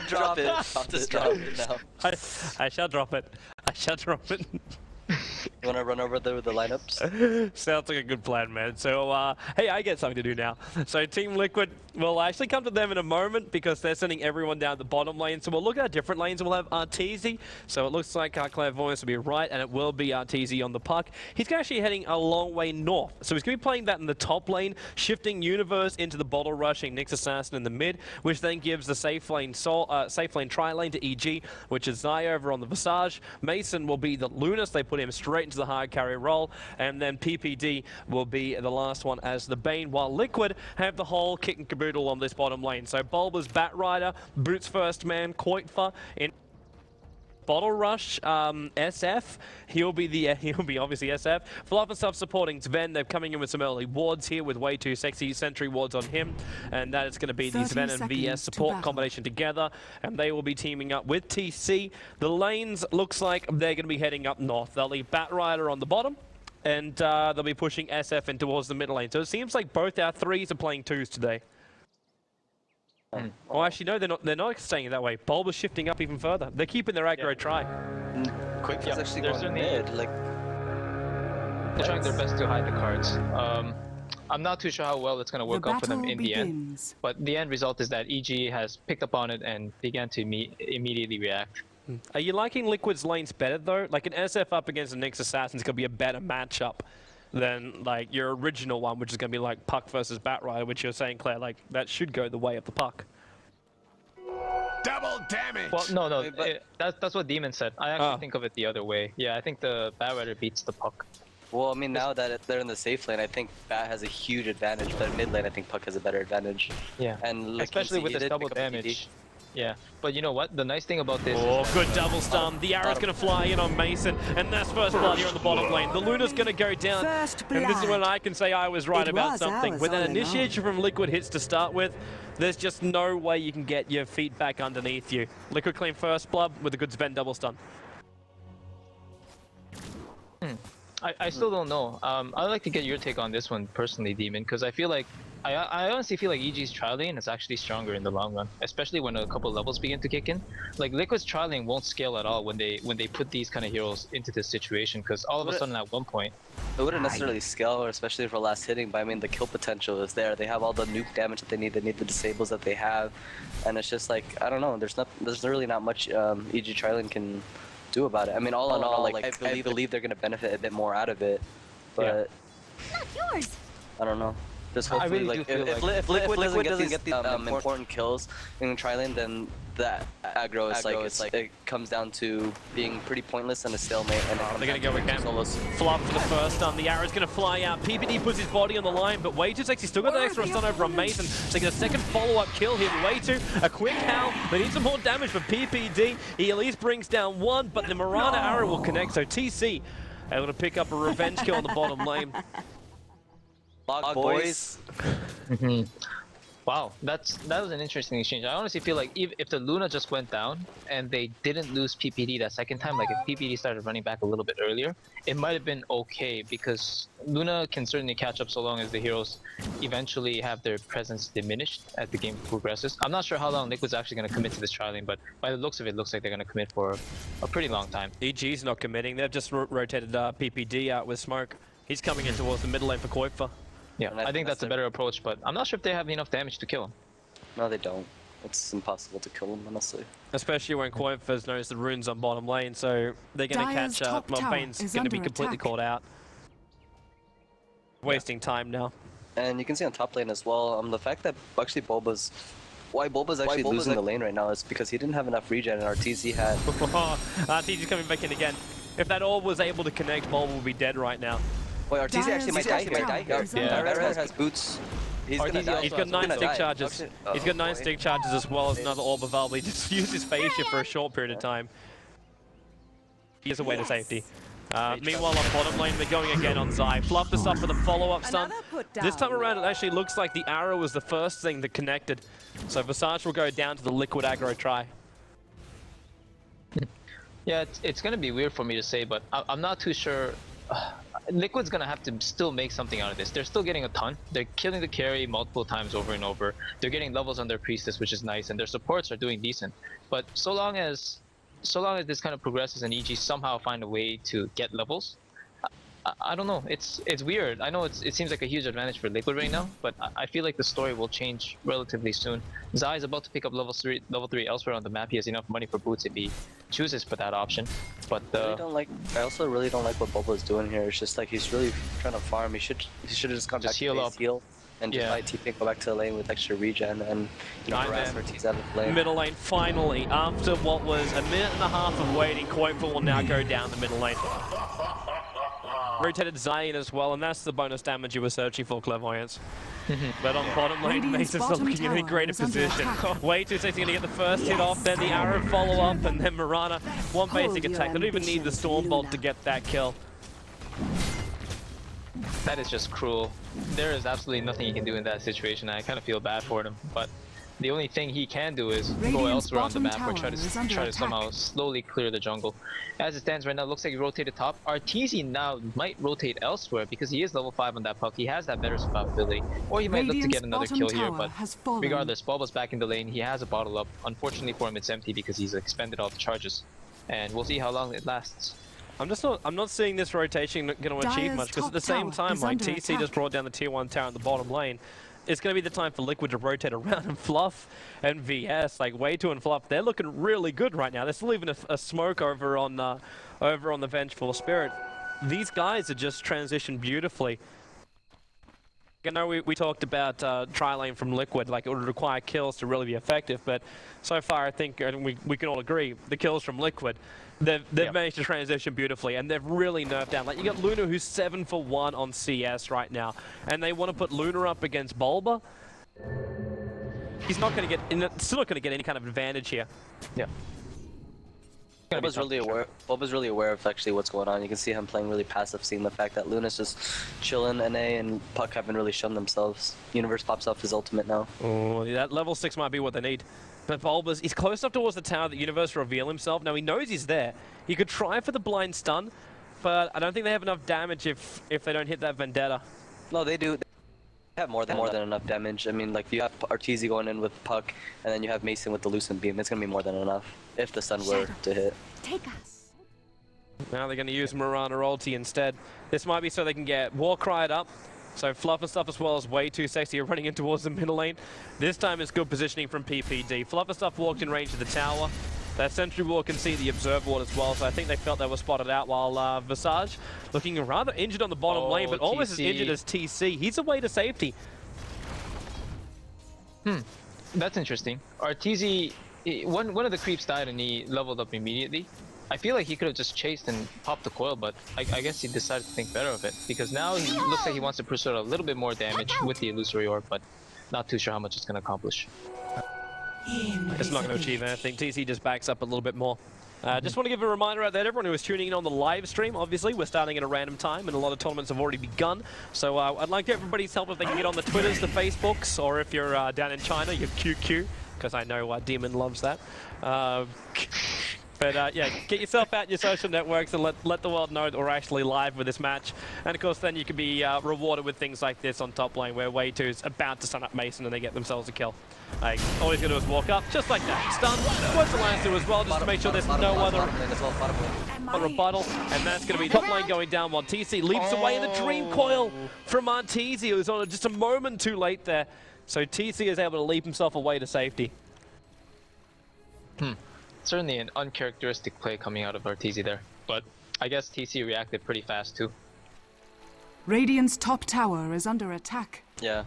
Drop it. Just drop it now. I shall drop it. I shall drop it. You wanna run over the lineups? Sounds like a good plan, man. So, hey, I get something to do now. So, Team Liquid will actually come to them in a moment because they're sending everyone down the bottom lane. So, we'll look at different lanes. We'll have Arteezy. So, it looks like Clairvoyance will be right, and it will be Arteezy on the puck. He's actually heading a long way north. So, he's going to be playing that in the top lane, shifting Universe into the bottle rushing Nyx Assassin in the mid, which then gives the safe lane tri-lane to EG, which is Zai over on the Visage. Mason will be the Lunas. They put him straight into the hard carry role, and then PPD will be the last one as the Bane, while Liquid have the whole kit and caboodle on this bottom lane. So Bulba's Batrider, Boots first man, Koitfa in Bottle Rush, SF, he'll be obviously SF. Fluff and stuff supporting Sven. They're coming in with some early wards here with way too sexy sentry wards on him, and that is going to be the Sven and VS support combination together, and they will be teaming up with TC. The lanes looks like they're going to be heading up north. They'll leave Batrider on the bottom, and they'll be pushing SF in towards the middle lane. So it seems like both our threes are playing twos today. Oh, actually, no, they're not staying that way. Bulba's shifting up even further. They're keeping their aggro try. Quick is actually going mid. Like, they're trying their best to hide the cards. I'm not too sure how well it's going to work out for them in the end. But the end result is that EG has picked up on it and began to immediately react. Are you liking Liquid's lanes better, though? Like, an SF up against a Nyx Assassin is going to be a better matchup than like your original one, which is going to be like Puck versus Batrider, which you're saying, Claire, like that should go the way of the Puck. Double damage! Well, no, that's what Demon said. I actually think of it the other way. Yeah, I think the Batrider beats the Puck. Well, I mean, now that they're in the safe lane, I think Bat has a huge advantage, but mid lane, I think Puck has a better advantage. Yeah, and like, especially with this double damage. Yeah, but you know what? The nice thing about this is good double stun. The arrow's going to fly in on Mason, and that's first blood here on the bottom lane. The Luna's going to go down, and this is when I can say I was right about something. When that initiation from Liquid hits to start with, there's just no way you can get your feet back underneath you. Liquid claim first blood with a good Sven double stun. I still don't know. I'd like to get your take on this one personally, Demon, because I feel like I honestly feel like EG's trial lane is actually stronger in the long run, especially when a couple levels begin to kick in. Like Liquid's trial lane won't scale at all when they put these kind of heroes into this situation, because all of a sudden at one point it wouldn't necessarily scale, especially for last hitting. But I mean, the kill potential is there. They have all the nuke damage that they need. They need the disables that they have, and it's just like I don't know. There's really not much EG trial lane can do about it. I mean, all in all, like I believe they're gonna benefit a bit more out of it, but not yours. I don't know. Just hopefully, really like, if Liquid doesn't get the important kills in the tri-lane, then that aggro is it comes down to being pretty pointless and a stalemate. And they're gonna go again. Fluff for the first stun. The arrow's gonna fly out. PPD puts his body on the line, but way too sexy. Still got the extra stun over on Mason. So get a second follow-up kill here. Way too a quick howl. They need some more damage for PPD. He at least brings down one, but the Mirana arrow will connect. So TC able to pick up a revenge kill on the bottom lane. Log boys. Wow, that was an interesting exchange. I honestly feel like if the Luna just went down and they didn't lose PPD that second time, like if PPD started running back a little bit earlier, it might have been okay, because Luna can certainly catch up so long as the heroes eventually have their presence diminished as the game progresses. I'm not sure how long Liquid's actually going to commit to this trialing, but by the looks of it, it looks like they're going to commit for a pretty long time. EG's not committing. They've just rotated PPD out with smoke. He's coming in towards the middle lane for Koitfa. Yeah, I think that's a better approach, but I'm not sure if they have enough damage to kill him. No, they don't. It's impossible to kill him, honestly. Especially when Koitfa's knows the runes on bottom lane, so they're going to catch up. Well, Bane's going to be completely caught out. Wasting time now. And you can see on top lane as well, the fact that actually Bulba's actually losing the lane right now is because he didn't have enough regen, and RTZ had. RTZ's coming back in again. If that orb was able to connect, Bulba would be dead right now. Wait, RTZ actually might die here. Yeah, has boots. He's gonna die. He's got 9 stick charges. He's got 9 stick charges as well as another orb available. He just used his phase shift for a short period of time. He has a way to safety. Meanwhile, on bottom lane, they're going again on Zai. Fluff this up for the follow-up stun. This time around, it actually looks like the arrow was the first thing that connected. So Visage will go down to the Liquid aggro try. Yeah, it's going to be weird for me to say, but I'm not too sure Liquid's gonna have to still make something out of this. They're still getting a ton. They're killing the carry multiple times over and over. They're getting levels on their priestess, which is nice, and their supports are doing decent. But so long as this kind of progresses and EG somehow find a way to get levels, I don't know. It's weird. I know it seems like a huge advantage for Liquid right now, but I feel like the story will change relatively soon. Zai is about to pick up level 3 elsewhere on the map. He has enough money for boots if he chooses for that option. But I also really don't like what Boba is doing here. It's just like he's really trying to farm. He should have just gone back to base heal and just buy TP and go back to the lane with extra regen and harass Ortiz out of the lane. Middle lane finally, after what was a minute and a half of waiting, Quotefull will now go down the middle lane. Rotated Zion as well, and that's the bonus damage you were searching for, Clairvoyance. But on bottom lane, Mason's not looking in a greater position. Way too sexy, gonna get the first hit off, then the arrow follow up, and then Mirana, one basic attack. They don't even need the Storm Bolt to get that kill. that is just cruel. There is absolutely nothing he can do in that situation. I kind of feel bad for him, but the only thing he can do is go elsewhere on the map or try to somehow slowly clear the jungle. As it stands right now, it looks like he rotated top. Arteezy now might rotate elsewhere because he is level 5 on that puck. He has that better survivability. Or he might look to get another kill here, but regardless, Bulba's back in the lane. He has a bottle up. Unfortunately for him, it's empty because he's expended all the charges. And we'll see how long it lasts. I'm not seeing this rotation going to achieve much because at the same time, like TC just brought down the tier 1 tower in the bottom lane. It's going to be the time for Liquid to rotate around, and Fluff and VS, like Way2 and Fluff, they're looking really good right now. There's still even a smoke over on the Vengeful Spirit. These guys are just transitioned beautifully. I know we talked about tri-lane from Liquid, like it would require kills to really be effective, but so far I think, and we can all agree, the kills from Liquid, they've managed to transition beautifully, and they've really nerfed down. Like you got Luna who's 7 for 1 on CS right now, and they want to put Luna up against Bulba. He's not going to get, still not going to get any kind of advantage here. Yeah. Boba's really aware of actually what's going on. You can see him playing really passive, seeing the fact that Luna's just chilling, NA and Puck haven't really shown themselves. Universe pops off his ultimate now. Oh, that level 6 might be what they need. But Bulba's, he's close enough towards the tower that Universe reveal himself. Now he knows he's there. He could try for the blind stun, but I don't think they have enough damage if they don't hit that Vendetta. No, they do. They have more than enough damage. I mean, like you have Arteezy going in with Puck, and then you have Mason with the Lucent Beam. It's gonna be more than enough if the stun were to hit. Take us. Now they're going to use Mirana ulti instead. This might be so they can get Warcryed up. So Fluff and Stuff as well as Way Too Sexy are running in towards the middle lane. This time it's good positioning from PPD. Fluff and Stuff walked in range of the tower. That Sentry Ward can see the Observe Ward as well, so I think they felt they were spotted out, while Visage looking rather injured on the bottom lane, but almost as injured as TC. He's away to safety. That's interesting. Arteezy, one of the creeps died and he leveled up immediately. I feel like he could have just chased and popped the coil, but I guess he decided to think better of it, because now he looks like he wants to pursue a little bit more damage with the Illusory Orb, but not too sure how much it's going to accomplish. It's not going to achieve anything. TC just backs up a little bit more. Just want to give a reminder out there, everyone who is tuning in on the live stream. Obviously, we're starting at a random time, and a lot of tournaments have already begun. So I'd like everybody's help if they can get on the Twitters, the Facebooks, or if you're down in China, your QQ, because I know Demon loves that. But yeah, get yourself out in your social networks and let the world know that we're actually live with this match. And of course, then you can be rewarded with things like this on top lane, where Way2's about to stun up Mason and they get themselves a kill. Like, all he's gonna do is walk up, just like that. Stun, works the lance through as well, just to make sure there's no other rebuttal. And that's gonna be top lane going down while TC leaps away in the Dream Coil from Arteezy, who's on just a moment too late there. So TC is able to leap himself away to safety. Certainly an uncharacteristic play coming out of Arteezy there, but I guess TC reacted pretty fast too. Radiant's top tower is under attack. Yeah,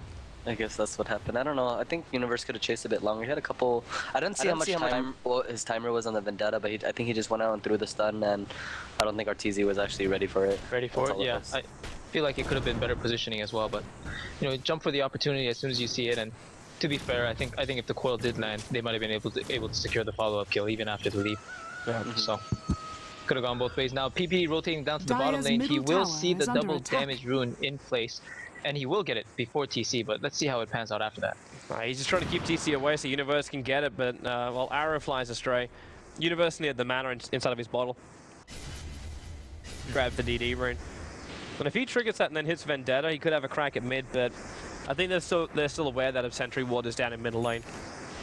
I guess that's what happened. I don't know. I think Universe could have chased a bit longer. He had a couple. I didn't see how much time his timer was on the Vendetta, but I think he just went out and threw the stun, and I don't think Arteezy was actually ready for it. Yeah. I feel like it could have been better positioning as well, but you know, jump for the opportunity as soon as you see it. And to be fair, I think if the coil did land, they might have been able to secure the follow-up kill even after the leap. Yeah. So could have gone both ways. Now PP rotating down to the bottom lane. He will see the double damage rune in place, and he will get it before TC. But let's see how it pans out after that. He's just trying to keep TC away so Universe can get it, but well, Arrow flies astray. Universe needed the mana inside of his bottle. Grab the DD rune. And if he triggers that and then hits Vendetta, he could have a crack at mid, but I think they're still aware that a Sentry Ward is down in middle lane.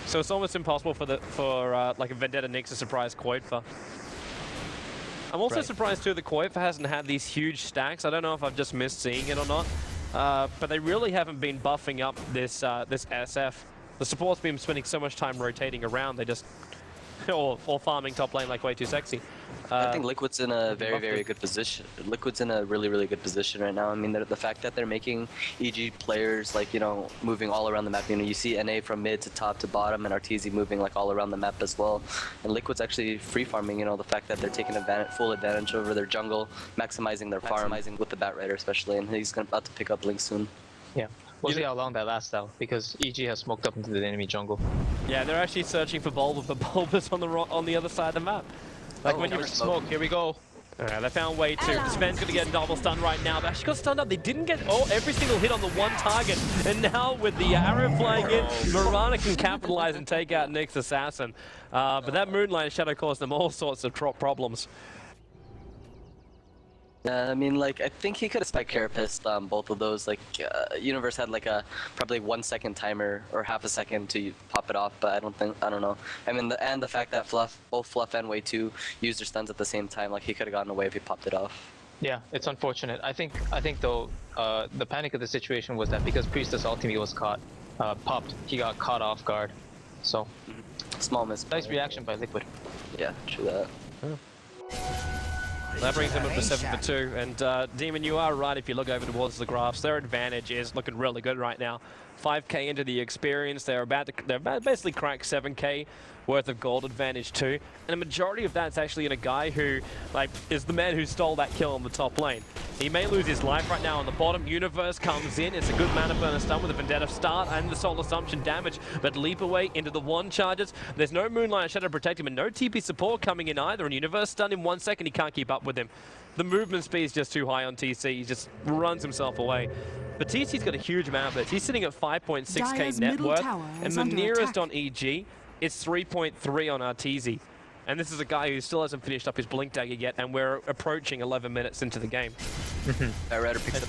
So it's almost impossible for like a Vendetta Nyx to surprise Koitfa. I'm also surprised too that Koitfa hasn't had these huge stacks. I don't know if I've just missed seeing it or not, but they really haven't been buffing up this this SF. The support's been spending so much time rotating around, they just or farming top lane like way too sexy. I think Liquid's in a very good position. Liquid's in a really good position right now. I mean, the fact that they're making EG players like, you know, moving all around the map. You know, you see NA from mid to top to bottom, and RTZ moving like all around the map as well. And Liquid's actually free farming. You know, the fact that they're taking full advantage over their jungle, maximizing their farm, with the Bat Rider especially, and he's about to pick up Link soon. Yeah. We'll see how long that lasts though, because EG has smoked up into the enemy jungle. Yeah, they're actually searching for Bulba, but Bulba's on the other side of the map. Like when you smoke, here we go. Alright, they found way too. Sven's gonna get double stun right now. They actually got stunned up. They didn't get every single hit on the one target. And now with the arrow flying in, Mirana can capitalize and take out Nyx Assassin. But that Moonlight Shadow caused them all sorts of problems. I mean, like, I think he could have spiked Carapist both of those. Like, Universe had like a probably 1 second timer or half a second to pop it off, but I don't know. I mean, the fact that both Fluff and Way 2 used their stuns at the same time, like he could have gotten away if he popped it off. Yeah, it's unfortunate. I think though, the panic of the situation was that because Priestess ultimate was popped, he got caught off guard. So, Small miss. nice reaction by Liquid. Yeah, true that. That brings them up to 7 for 2, and Demon, you are right if you look over towards the graphs. Their advantage is looking really good right now. 5k into the experience, they're about to basically crack 7k worth of gold advantage too, and a majority of that's actually in a guy who is the man who stole that kill on the top lane. He may lose his life right now on the bottom. Universe comes in, it's a good mana burner stun with a Vendetta start and the Soul Assumption damage, but leap away into the one charges. There's no Moonlight Shadow to protect him and no TP support coming in either, and Universe stunned in 1 second, he can't keep up with him. The movement speed is just too high on TC, he just runs himself away. But TC's got a huge amount of it. He's sitting at 5.6k net worth, and the nearest on EG is 3.3 on RTZ. And this is a guy who still hasn't finished up his Blink Dagger yet, and we're approaching 11 minutes into the game. That Rider picks up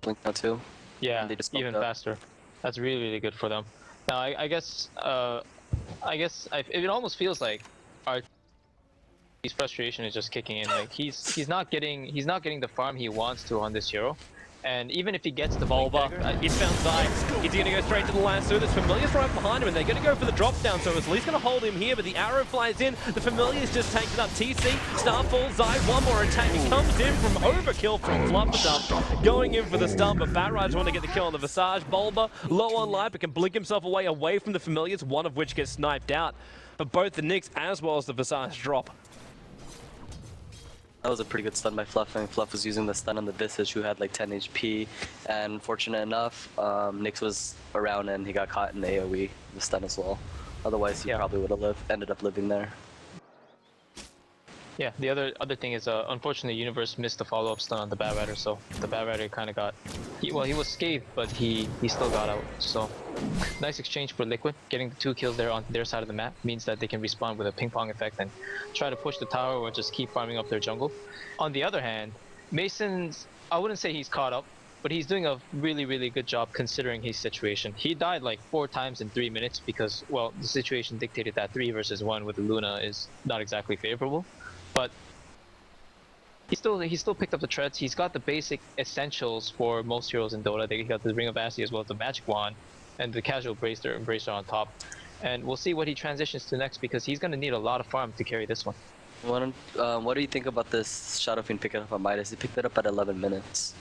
Blink now too. Yeah, even faster. That's really good for them. Now, I guess it almost feels like his frustration is just kicking in. Like he's not getting the farm he wants to on this hero. And even if he gets the Bulba, he's found Zai. Is he going to go straight to the lasso? There's Familiar's right behind him, and they're going to go for the drop down, so it's at least going to hold him here, but the arrow flies in. The Familiar's just tanked up TC. Starfall, Zai, one more attack. He comes in from overkill from Fluffer, going in for the stun, but Batraj want to get the kill on the Visage. Bulba, low on life, but can blink himself away from the Familiars, one of which gets sniped out. But both the Nyx as well as the Visage drop. That was a pretty good stun by Fluff. I mean, Fluff was using the stun on the Visage, who had like 10 HP, and fortunate enough, Nyx was around and he got caught in the AoE, the stun as well. Otherwise, he probably would have ended up living there. Yeah, the other thing is, unfortunately, Universe missed the follow-up stun on the Bat Rider, so the Bat Rider kind of got... he was scathed, but he still got out, so... Nice exchange for Liquid. Getting the 2 kills there on their side of the map means that they can respawn with a ping-pong effect and try to push the tower or just keep farming up their jungle. On the other hand, Mason's... I wouldn't say he's caught up, but he's doing a really good job considering his situation. He died like 4 times in 3 minutes because, well, the situation dictated that 3 versus 1 with the Luna is not exactly favorable. But he still picked up the treads. He's got the basic essentials for most heroes in Dota. They got the Ring of Asti as well as the Magic Wand and the casual Embracer on top. And we'll see what he transitions to next because he's going to need a lot of farm to carry this one. What do you think about this Shadow Fiend picking up on Midas? He picked it up at 11 minutes.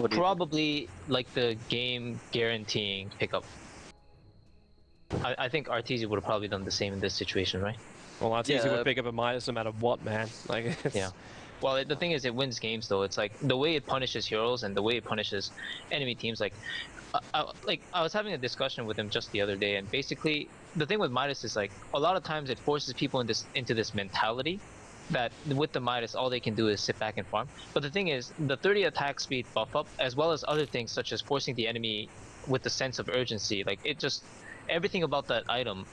Probably like the game guaranteeing pickup. I think RTZ would have probably done the same in this situation, right? Well, RTZ would pick up a Midas no matter what, man. Like, yeah. Well, the thing is, it wins games though. It's like the way it punishes heroes and the way it punishes enemy teams. Like, I was having a discussion with him just the other day, and basically the thing with Midas is like a lot of times it forces people into this mentality that with the Midas all they can do is sit back and farm. But the thing is, the 30 attack speed buff up, as well as other things such as forcing the enemy with the sense of urgency, like it just everything about that item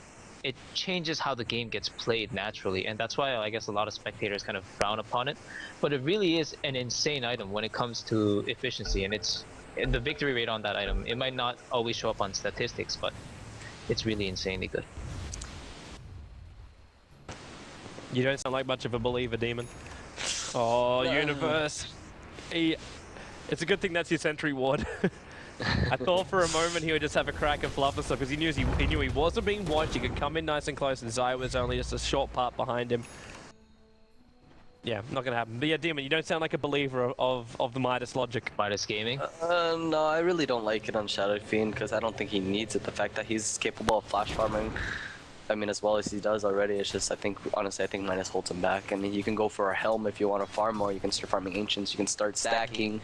it changes how the game gets played naturally, and that's why I guess a lot of spectators kind of frown upon it. But it really is an insane item when it comes to efficiency, and the victory rate on that item. It might not always show up on statistics, but it's really insanely good. You don't sound like much of a believer, Demon. Oh, Universe. It's a good thing that's your sentry ward. I thought for a moment he would just have a crack at Fluffer because he knew he wasn't being watched. He could come in nice and close, and Zai was only just a short part behind him. Yeah, not gonna happen. But yeah, Demon, you don't sound like a believer of the Midas logic. Midas Gaming. No, I really don't like it on Shadow Fiend because I don't think he needs it. The fact that he's capable of flash farming, I mean, as well as he does already, it's just, honestly, I think Midas holds him back. I mean, you can go for a helm if you want to farm more, you can start farming ancients, you can start stacking,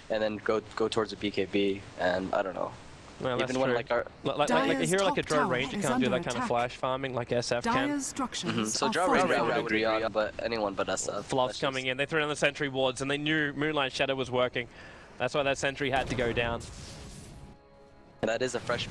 and then go towards a BKB, and I don't know. Well, Even when, like, our... like a hero like a Drow Ranger can't do that kind of flash farming like SF can. Dire's structures So are Drow Ranger I falling. would agree on, but anyone but SF. Fluff's coming in, they threw down the sentry wards, and they knew Moonlight Shadow was working. That's why that sentry had to go down. And that is a fresh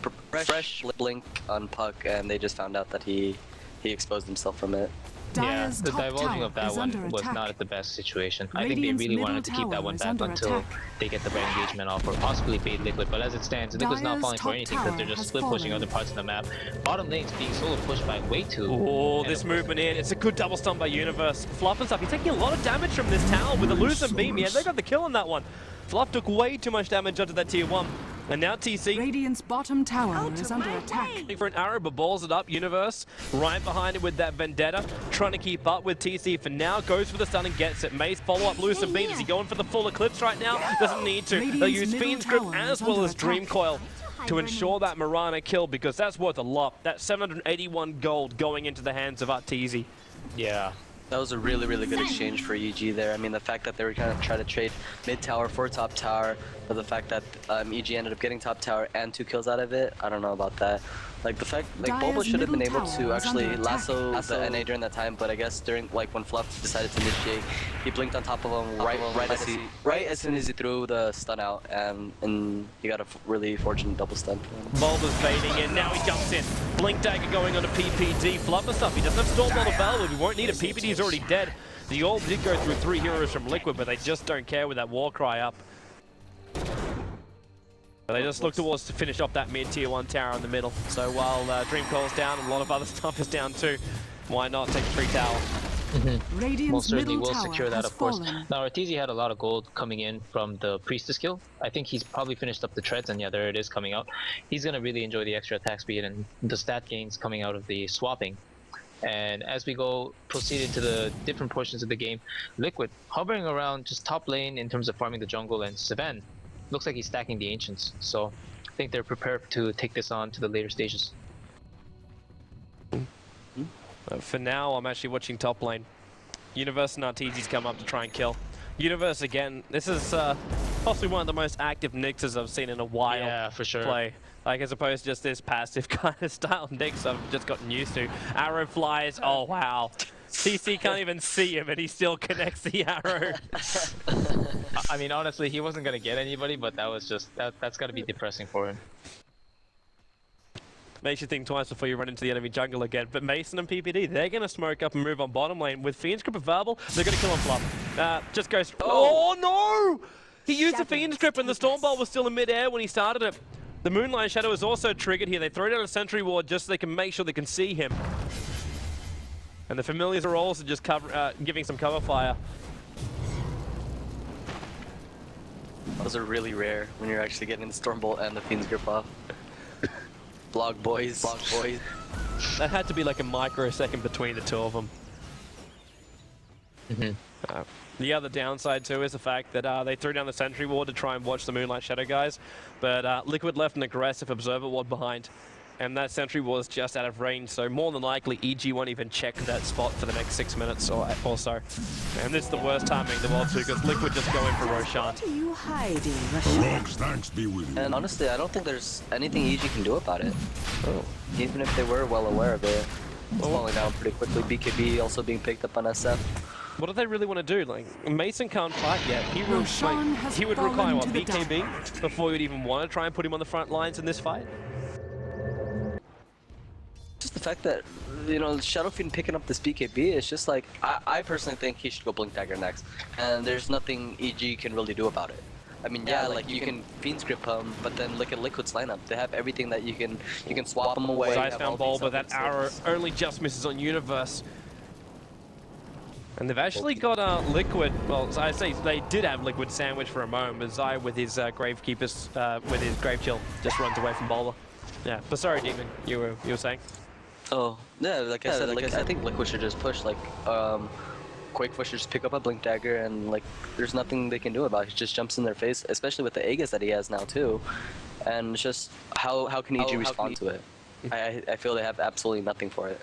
blink on Puck, and they just found out that he exposed himself from it. Yeah, Dire's the top divulging tower of that is one under was attack. not the best situation. I think they Radiant's really middle wanted to keep that tower one is back under until attack. they get the right engagement off, or possibly bait Liquid. But as it stands, Liquid's not Dire's falling for top anything because tower they're just has split pushing fallen. other parts of the map. Bottom lane's being solo pushed by way too. Oh, this movement in. It's a good double stun by Universe. Fluff and stuff. He's taking a lot of damage from this tower with the Lucent Beam. Yeah, they got the kill on that one. Fluff took way too much damage onto that tier 1. And now TC Radiant's bottom tower is under attack. for an arrow, but balls it up. Universe right behind it with that Vendetta, trying to keep up with TC for now. Goes for the stun and gets it. Mace follow up Lucent Beam. Is he going for the full Eclipse right now? Doesn't need to. They'll Radiant's use middle Fiend's Grip tower as is well under as Dream attack. Coil to ensure that Mirana kill, because that's worth a lot. That's 781 gold going into the hands of Arteezy. Yeah. That was a really, really good exchange for EG there. I mean, the fact that they were kind of trying to trade mid tower for top tower, but the fact that EG ended up getting top tower and 2 kills out of it, I don't know about that. Like the fact, like Dire's Bobo should have been middle able tower to is actually under lasso attack. the NA during that time, but I guess during like when Fluff decided to initiate, he blinked on top of him right as soon as he threw the stun out, and he got a really fortunate double stun. Boulder's baiting in, now he jumps in. Blink Dagger going on a PPD. Fluffer stuff, he doesn't have Stormbolt available, he won't need a PPD, he's already dead. The orb did go through 3 heroes from Liquid, but they just don't care with that Warcry up. But they just look towards to finish off that mid-tier 1 tower in the middle. So while Dream Coil's down, a lot of other stuff is down too. Why not take the free tower? Radiant's Most certainly middle will tower secure that, has of course. fallen. Now, Arteezy had a lot of gold coming in from the Priestess skill. I think he's probably finished up the treads, and yeah, there it is coming out. He's going to really enjoy the extra attack speed and the stat gains coming out of the swapping. And as we proceed into the different portions of the game, Liquid hovering around just top lane in terms of farming the jungle, and Sivan looks like he's stacking the Ancients. So I think they're prepared to take this on to the later stages. For now, I'm actually watching top lane. Universe and Arteezy's come up to try and kill. Universe again, this is possibly one of the most active Nixes I've seen in a while. Yeah, for sure. Play. Like, as opposed to just this passive kind of style Nix I've just gotten used to. Arrow flies, oh wow. TC can't even see him and he still connects the arrow. I mean, honestly, he wasn't going to get anybody, but that was just, that's got to be depressing for him. Makes you think twice before you run into the enemy jungle again. But Mason and PPD, they're going to smoke up and move on bottom lane. With Fiend's Grip available, they're going to kill on Fluff. Just goes... Oh no! He used the Fiend's Grip and the Stormbolt was still in mid-air when he started it. The Moonlight Shadow is also triggered here. They throw down a sentry ward just so they can make sure they can see him. And the Familiars are also just giving some cover fire. Those are really rare when you're actually getting the Stormbolt and the Fiend's Grip off. Blog boys. That had to be like a microsecond between the two of them. The other downside too is the fact that they threw down the sentry ward to try and watch the Moonlight Shadow guys, but Liquid left an aggressive observer ward behind, and that sentry was just out of range, so more than likely EG won't even check that spot for the next 6 minutes or so. And this is the worst timing in the world too, because Liquid just going for Roshan. What are you hiding, Roshan? Rog's thanks be with you. And honestly, I don't think there's anything EG can do about it. Even if they were well aware of it. It's falling down pretty quickly. BKB also being picked up on SF. What do they really want to do? Like, Mason can't fight yet. He would, Roshan has he would require, fallen what, to the BKB? Before he would even want to try and put him on the front lines in this fight? Just the fact that, you know, Shadow Fiend picking up this BKB is just like, I personally think he should go Blink Dagger next, and there's nothing EG can really do about it. I mean, yeah, like you can Fiend Script him, but then look at Liquid's lineup. They have everything that you can swap them away. Zai's have found all ball, these but that other arrow things. only just misses on Universe. And they've actually got Liquid. Well, I say they did have Liquid sandwich for a moment, but Zai with his Gravekeepers, with his Grave Chill, just runs away from Bowler. Yeah, but sorry, Demon, you were saying? Oh, yeah, like I said, I think Liquid should just push, like, Quake should just pick up a Blink Dagger, and, like, there's nothing they can do about it. He just jumps in their face, especially with the Aegis that he has now, too. And it's just, how can EG respond to it? I feel they have absolutely nothing for it.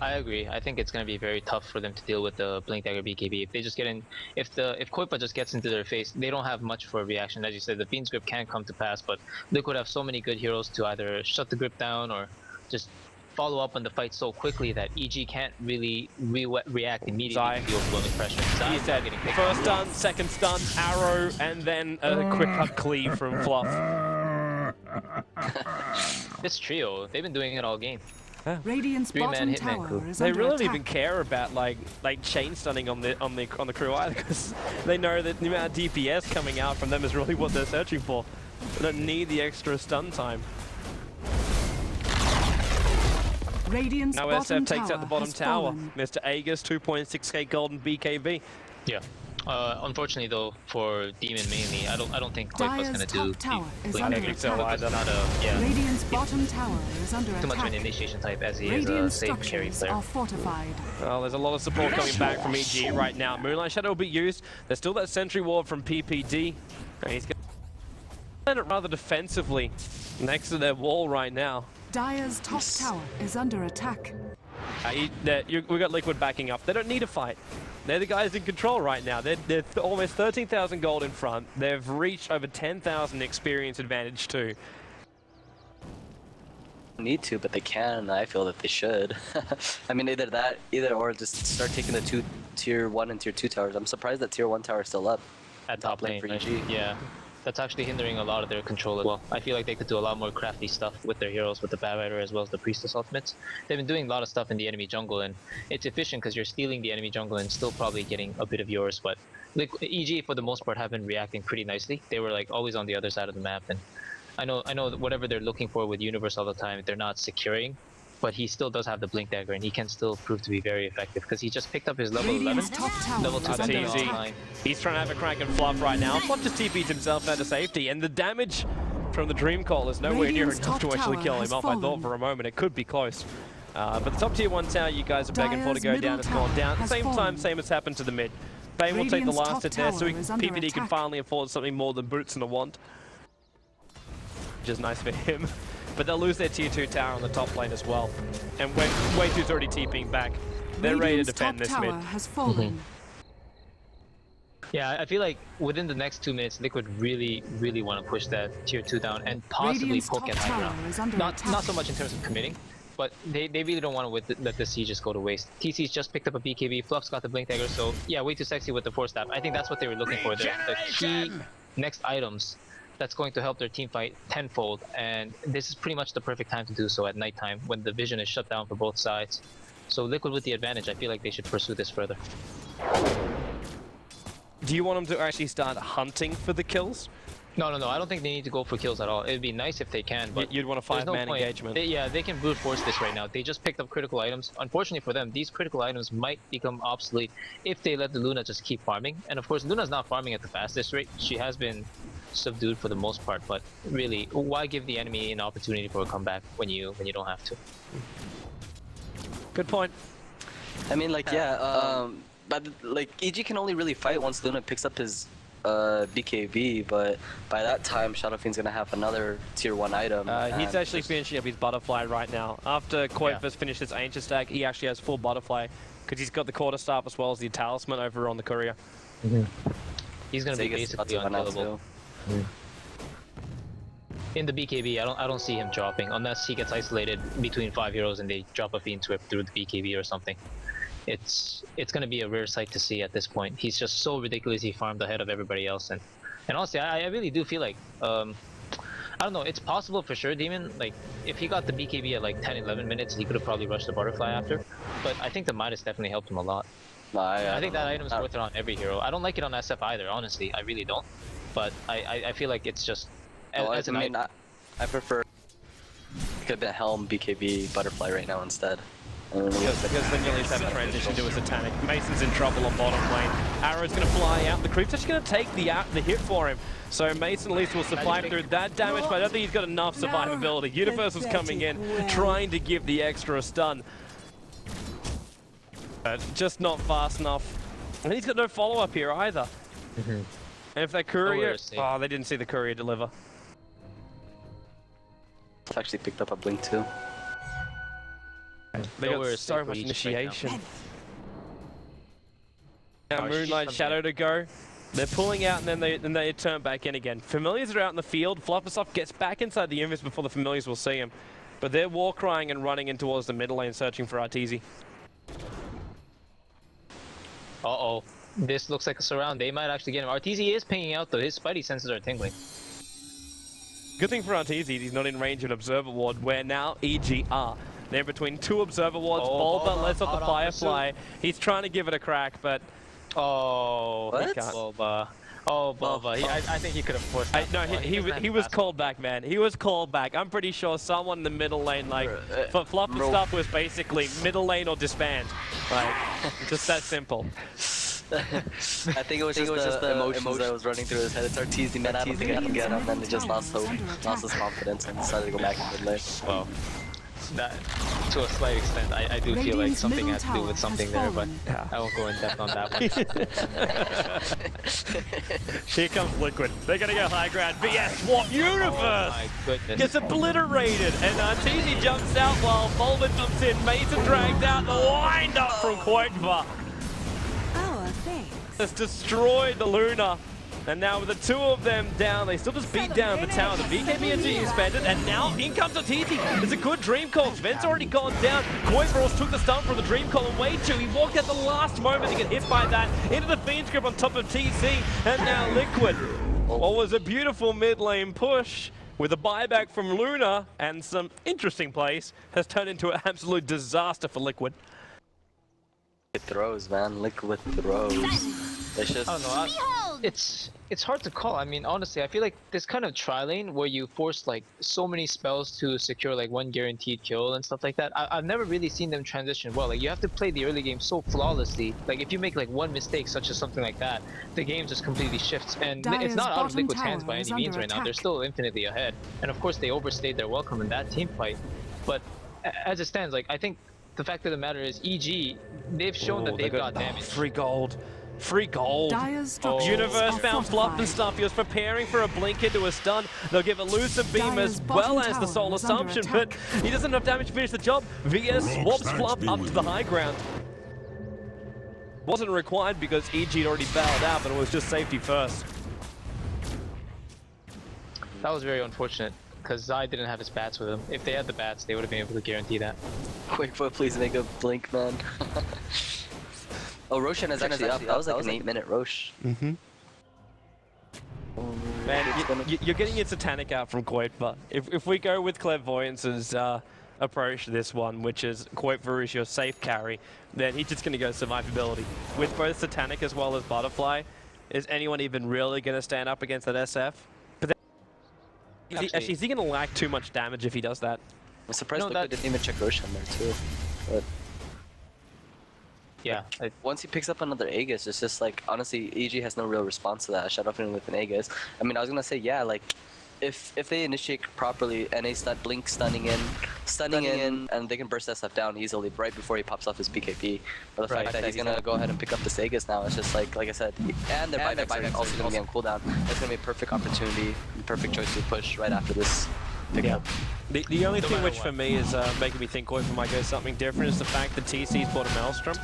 I agree. I think it's going to be very tough for them to deal with the Blink Dagger BKB. If they just get in, if Koipa just gets into their face, they don't have much for a reaction. As you said, the Fiend's Grip can come to pass, but Liquid have so many good heroes to either shut the grip down or just follow up on the fight so quickly that EG can't really react immediately Zai. to the overwhelming pressure. Zai He's dead. getting picked First up. stun, second stun, arrow, and then a quick cut cleave from Fluff. This trio, they've been doing it all game. Radiant's Three-man bottom hitman tower crew. is They under really don't attack. even care about like chain stunning on the crew either, because they know that the amount of DPS coming out from them is really what they're searching for. They don't need the extra stun time. Radiant's Now bottom SF takes out the bottom has tower. fallen. Mr. Aegis, 2.6k golden BKB. Yeah. Unfortunately though, for Demon mainly, I don't think Koipa's Dyer's gonna do top tower is Blink under Dagger. attack. Koipa's not a Radiant's bottom tower is under too much of attack. an initiation type as he is a Radiant safe carry structures player. are fortified. Well, there's a lot of support coming back from EG right now. Moonlight Shadow will be used. There's still that Sentry Ward from PPD. And he's going to land it rather defensively next to their wall right now. Dyer's top tower is under attack. We got Liquid backing up. They don't need a fight. They're the guys in control right now. They're almost 13,000 gold in front. They've reached over 10,000 experience advantage too. Need to, but they can. I feel that they should. I mean, either or just start taking the tier 1 and tier 2 towers. I'm surprised that tier 1 tower is still up. At top lane for right? EG. Yeah. That's actually hindering a lot of their control as well. I feel like they could do a lot more crafty stuff with their heroes, with the Bad Rider as well as the Priestess ultimates. They've been doing a lot of stuff in the enemy jungle, and it's efficient because you're stealing the enemy jungle and still probably getting a bit of yours. But EG for the most part have been reacting pretty nicely. They were like always on the other side of the map, and I know that whatever they're looking for with Universe all the time, they're not securing. But he still does have the Blink Dagger, and he can still prove to be very effective because he just picked up his level 11, Radiant's top tower level is 2 That's under defense easy. attack. line. He's trying to have a crack and Fluff right now. Fluff just TP'd himself out of safety, and the damage from the Dream Call is nowhere near Radiant's enough top to actually tower kill has him off. I thought fallen. for a moment it could be close. But the top tier 1 tower you guys are begging for to Dyer's go middle down has tower gone down. At the has same time, fallen. same has happened to the mid. Bane will take the Radiant's last top hit there, so tower is under PPD can attack. finally afford something more than boots and a wand. Which is nice for him. But they'll lose their tier 2 tower on the top lane as well. And Way 2's already TPing back. They're ready to Radiant's defend top this mid. tower has fallen. Yeah, I feel like within the next 2 minutes, Liquid really want to push that tier 2 down and possibly Radiant's poke top at high tower ground. is under Not attack. so much in terms of committing, but they really don't want to let the siege just go to waste. TC's just picked up a BKB, Fluff's got the Blink Dagger, so yeah, way too sexy with the Force Staff. I think that's what they were looking for. The key next items that's going to help their team fight tenfold, and this is pretty much the perfect time to do so at nighttime when the vision is shut down for both sides. So Liquid with the advantage, I feel like they should pursue this further. Do you want them to actually start hunting for the kills? No, I don't think they need to go for kills at all. It'd be nice if they can, but You'd want a there's no 5-man point. engagement. They can brute force this right now. They just picked up critical items. Unfortunately for them, these critical items might become obsolete if they let the Luna just keep farming. And of course, Luna's not farming at the fastest rate. She has been subdued for the most part, but really, why give the enemy an opportunity for a comeback when you don't have to? Good point. I mean, like, yeah, but like EG can only really fight once Luna picks up his BKB, but by that time Shadow Fiend's gonna have another tier 1 item. He's and actually just- finishing up his butterfly right now. After Koipa's finished his ancient stack, he actually has full butterfly because he's got the quarterstaff as well as the talisman over on the courier. He's gonna be Vegas about basically to run out unkillable. too. In the BKB, I don't see him dropping unless he gets isolated between 5 heroes and they drop a Fiend Swift through the BKB or something. It's gonna be a rare sight to see at this point. He's just so ridiculously farmed ahead of everybody else, and honestly, I really do feel like I I don't know. It's possible for sure, Demon. Like, if he got the BKB at like 10, 11 minutes, he could have probably rushed the butterfly after. But I think the Midas definitely helped him a lot. No, I think that item is worth it on every hero. I don't like it on SF either, honestly. I really don't. But I feel like it's just as an item. I prefer. It could have been Helm, BKB, Butterfly right now instead. Because then you'll at least have a transition to a Satanic. Mason's in trouble on bottom lane. Arrow's going to fly out. The creep's actually going to take the hit for him. So Mason at least will survive through that damage, but I don't think he's got enough survivability. Universal's coming in, trying to give the extra stun. Just not fast enough. And he's got no follow-up here either. And if that courier... Oh, they didn't see the courier deliver. I've actually picked up a blink too. They got so much initiation. Now Moonlight Shadow to go. They're pulling out and then they turn back in again. Familiars are out in the field. Fluffersoft gets back inside the invis before the Familiars will see him. But they're war crying and running in towards the middle lane searching for Arteezy. Uh-oh. This looks like a surround. They might actually get him. Arteezy is pinging out though. His spidey senses are tingling. Good thing for Arteezy, he's not in range of an Observer Ward, where now EG are. They're between two Observer Wards. Bulba lets off the Firefly. He's trying to give it a crack, but... Oh, what? He can't. Bulba. Oh, Bulba. I think he could have forced that. No, he was called back, man. He was called back. I'm pretty sure someone in the middle lane, like, for Fluff and stuff was basically middle lane or disband. Like, just that simple. I think it was just the emotions that was running through his head. It's Arteezy, man, I don't think I can get him, and then he just lost hope, lost his confidence, and decided to go back in mid lane. Well, that, to a slight extent, I do feel like something has to do with something there, but I won't go in depth on that one. Here comes Liquid. They're gonna go high ground. VS Swap Universe! Oh my goodness. Gets obliterated, and Arteezy jumps out while Bulba jumps in. Mason drags out the wind up from Quotevar. Has destroyed the Luna, and now with the two of them down, they still just beat down the tower. The BKB is expanded, and now in comes Arteezy. It's a good Dream Call. Sven's already gone down. Koivaros took the stun from the Dream Call away too. He walked at the last moment to get hit by that into the Fiend's Grip on top of TC, and now Liquid. What was a beautiful mid lane push with a buyback from Luna and some interesting plays has turned into an absolute disaster for Liquid. It throws, man. Liquid throws. It's just... I don't know. It's hard to call. I mean, honestly, I feel like this kind of tri-lane where you force like so many spells to secure like one guaranteed kill and stuff like that. I've never really seen them transition well. Like you have to play the early game so flawlessly. Like if you make like one mistake, such as something like that, the game just completely shifts. And it's not out of Liquid's hands by any means right now. They're still infinitely ahead. And of course, they overstayed their welcome in that team fight. But as it stands, like I think the fact of the matter is, EG, they've shown that they've got damage. Free gold. Free gold. Universe found Fluff and stuff. He was preparing for a blink into a stun. They'll give Elusive Beam as well as the Soul Assumption, but he doesn't have enough damage to finish the job. VS swaps Fluff up to the high ground. Wasn't required because EG had already bailed out, but it was just safety first. That was very unfortunate, because Zai didn't have his bats with him. If they had the bats, they would have been able to guarantee that. Quickfoot, please make a blink, man. Oh, Roshan is actually up. That was like an 8-minute Rosh. Man, you're getting your Satanic out from Quotevar. If we go with Clairvoyance's approach to this one, which is Quotevar is your safe carry, then he's just going to go survivability. With both Satanic as well as Butterfly, is anyone even really going to stand up against that SF? But then, actually, is he going to lack too much damage if he does that? I'm surprised Liquid didn't even check Roshan there too. But yeah. Once he picks up another Aegis, it's just like, honestly, EG has no real response to that. Shut off him with an Aegis. I mean, I was gonna say, yeah, like, if they initiate properly, NA start blink stunning in, and they can burst that stuff down easily right before he pops off his BKB. But the fact that he's gonna go ahead and pick up the Aegis now, it's just like I said, and their buybacks are also gonna be on cooldown. It's gonna be a perfect opportunity, perfect choice to push right after this pickup. The only thing which for me is making me think Quotevar might go something different is the fact that TC's bought a Maelstrom.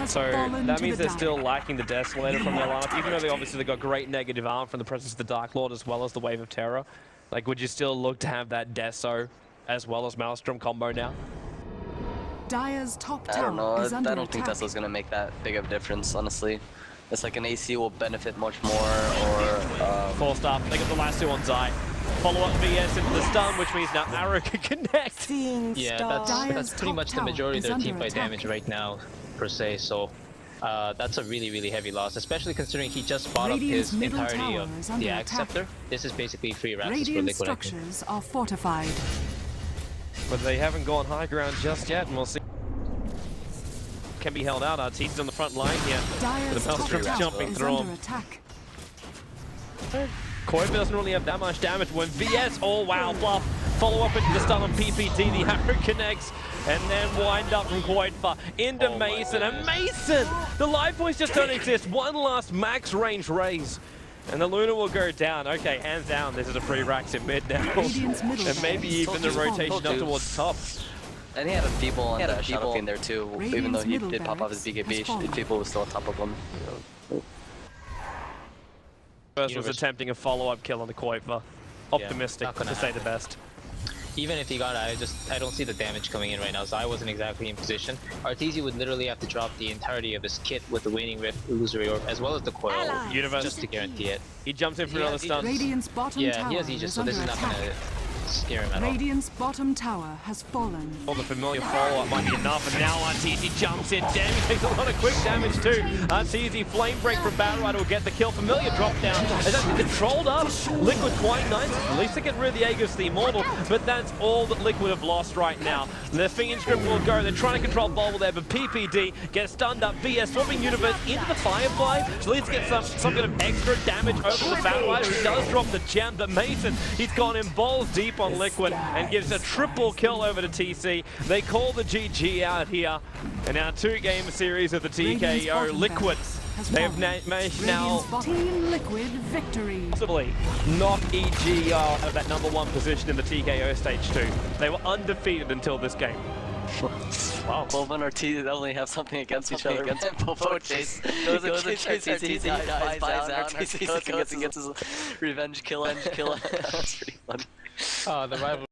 So that means they're still lacking the Desolator from their lineup, even though they got great negative arm from the presence of the Dark Lord as well as the Wave of Terror. Like, would you still look to have that Deso as well as Maelstrom combo now? Dire's top tower I don't know. is under I don't think attack. Tesla's gonna make that big of a difference, honestly. It's like an AC will benefit much more, or Forced up. They got the last two on Zai. Follow up VS into the stun, which means now Arrow can connect. Seeing Yeah, stars. that's pretty much the majority of their team fight damage right now, per se. So that's a really heavy loss, especially considering he just bought up Radiant's his middle entirety tower of is under the attack. Acceptor. This is basically free Raxus for Radiant Liquid, I think. structures are fortified. But they haven't gone high ground just yet, and we'll see. Can be held out. Artee's on the front line here. Dire's The top Maelstrom's tower jumping is through under him. attack. Koiva doesn't really have that much damage when VS, oh wow, bluff. Follow up into the stun on PPT, the arrow connects, and then wind up from Koiva into Mason, and Mason! The life points just don't exist. One last max range raise. And the Luna will go down. Okay, hands down, this is a free Rax in mid now. Radiant's middle And maybe barracks even the is rotation falling. up towards top. and he had a feeble on the Shadow Fiend there too. Even though Radiant's he middle did pop off his barracks has BKB, fallen. Feeble was still on top of him. First was attempting a follow-up kill on the Koiva. Optimistic, not gonna to say happen. the best. Even if he got it, I don't see the damage coming in right now. Zai wasn't exactly in position. Arteezy would literally have to drop the entirety of his kit with the Waning Rift, Illusory Orb, as well as the Coil, Universe. just to guarantee it. He jumps in for another stun. Radiant's bottom Yeah, tower he has Aegis, is so this under is not attack. gonna scare him at all. Radiant's bottom tower has fallen. All the familiar follow-up might be enough, and now Arteezy jumps in. Damn, he takes a lot of quick damage too. Arteezy flame break from Battle Rider will get the kill. Familiar drop down. As that's controlled up. Liquid quite nice. At least they get rid of the Aegis, the Immortal, but that's all that Liquid have lost right now. The Fiend Script will go. They're trying to control Bulble there, but PPD gets stunned up. VS swapping Universe into the Firefly, so let's get some kind of extra damage over the Battle Rider, who does drop the gem, but Mason, he's gone in balls deep on Liquid and gives a triple kill over to TC. They call the GG out here. And now 2-game series of the Radiant's TKO. bottom Liquid, barracks has they have fallen. managed now Team Liquid victory. possibly knock EG out of that #1 position in the TKO stage 2. They were undefeated until this game. Wow, Boba and Ortiz only have something against each other. Boba Chase goes and chases Ortiz, he dies out, Ortiz goes and gets his revenge kill. That's pretty funny. The rival